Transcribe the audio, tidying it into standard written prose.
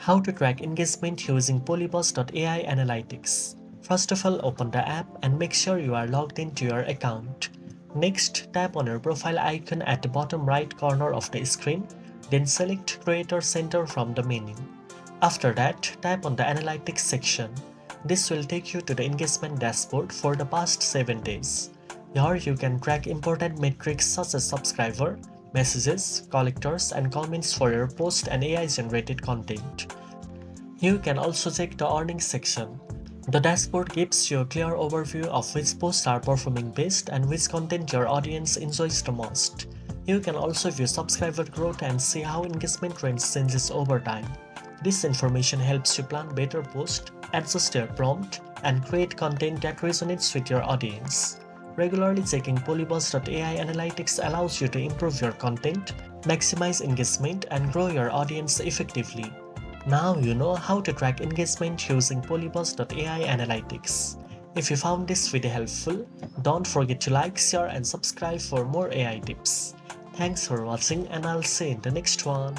How to track engagement using Polybuzz.ai analytics. First of all, open the app and make sure you are logged into your account. Next, tap on your profile icon at the bottom right corner of the screen, then select Creator Center from the menu. After that, tap on the Analytics section. This will take you to the engagement dashboard for the past 7 days. Here you can track important metrics such as subscriber, messages, collectors, and comments for your post and AI-generated content. You can also check the earnings section. The dashboard gives you a clear overview of which posts are performing best and which content your audience enjoys the most. You can also view subscriber growth and see how engagement trends changes over time. This information helps you plan better posts, adjust your prompt, and create content that resonates with your audience. Regularly checking Polybuzz.ai analytics allows you to improve your content, maximize engagement, and grow your audience effectively. Now you know how to track engagement using Polybuzz.ai analytics. If you found this video helpful, don't forget to like, share, and subscribe for more AI tips. Thanks for watching, and I'll see you in the next one.